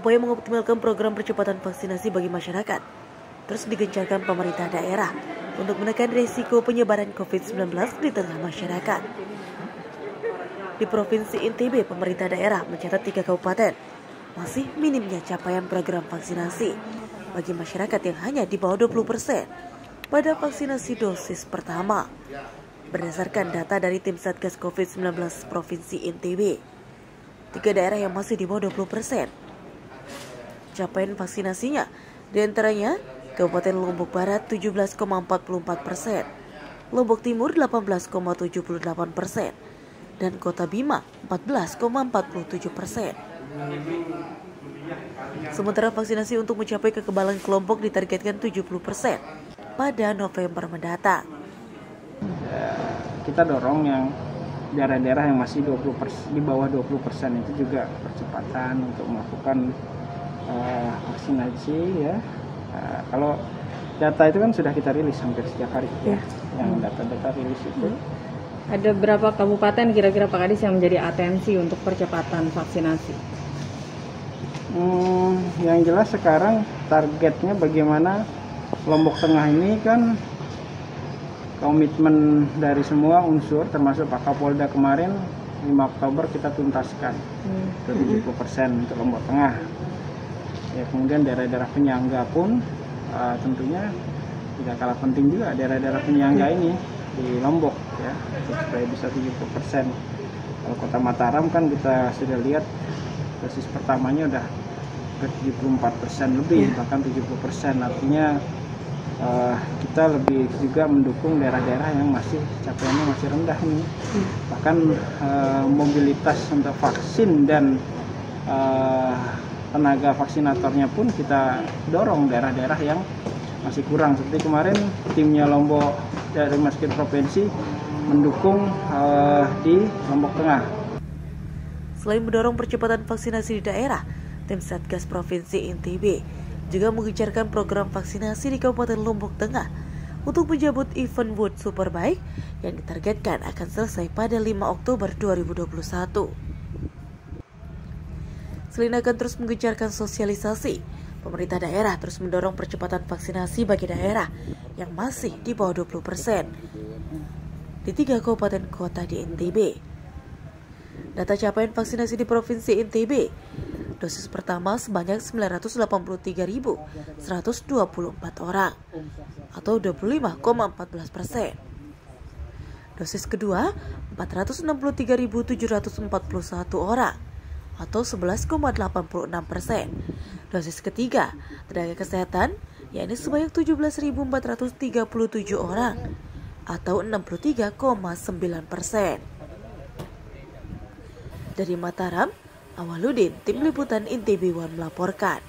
Upaya mengoptimalkan program percepatan vaksinasi bagi masyarakat terus digencarkan pemerintah daerah untuk menekan risiko penyebaran COVID-19 di tengah masyarakat. Di Provinsi NTB, pemerintah daerah mencatat 3 kabupaten masih minimnya capaian program vaksinasi bagi masyarakat yang hanya di bawah 20% pada vaksinasi dosis pertama. Berdasarkan data dari tim Satgas COVID-19 Provinsi NTB, 3 daerah yang masih di bawah 20%. Capaian vaksinasinya diantaranya Kabupaten Lombok Barat 17,44%, Lombok Timur 18,78%, dan Kota Bima 14,47%. Sementara vaksinasi untuk mencapai kekebalan kelompok ditargetkan 70% pada November mendatang. Kita dorong yang daerah-daerah yang masih 20%, di bawah 20% itu juga percepatan untuk melakukan vaksinasi ya. Kalau data itu kan sudah kita rilis hampir setiap hari ya. Yang data-data rilis itu. Ada berapa kabupaten kira-kira Pak Kadis yang menjadi atensi untuk percepatan vaksinasi? Yang jelas sekarang targetnya bagaimana Lombok Tengah ini kan komitmen dari semua unsur termasuk Pak Kapolda kemarin 5 Oktober kita tuntaskan 70% untuk Lombok Tengah. Ya, kemudian daerah-daerah penyangga pun tentunya tidak kalah penting juga daerah-daerah penyangga ini di Lombok ya supaya bisa 70%. Kalau Kota Mataram kan kita sudah lihat dosis pertamanya udah ke 74% lebih bahkan 70%, artinya kita lebih juga mendukung daerah-daerah yang masih capaiannya masih rendah nih. Bahkan mobilitas untuk vaksin dan tenaga vaksinatornya pun kita dorong daerah-daerah yang masih kurang. Seperti kemarin timnya Lombok dari Maskit Provinsi mendukung di Lombok Tengah. Selain mendorong percepatan vaksinasi di daerah, tim Satgas Provinsi NTB juga mengencarkan program vaksinasi di Kabupaten Lombok Tengah untuk menyambut event World Superbike yang ditargetkan akan selesai pada 5 Oktober 2021. Selain akan terus menggencarkan sosialisasi, pemerintah daerah terus mendorong percepatan vaksinasi bagi daerah yang masih di bawah 20% di 3 kabupaten kota di NTB. Data capaian vaksinasi di Provinsi NTB, dosis pertama sebanyak 983.124 orang atau 25,14%. Dosis kedua 463.741 orang atau 11,86%. Dosis ketiga tenaga kesehatan yakni sebanyak 17.437 orang atau 63,9%. Dari Mataram, Awaludin, Tim Liputan NTB One melaporkan.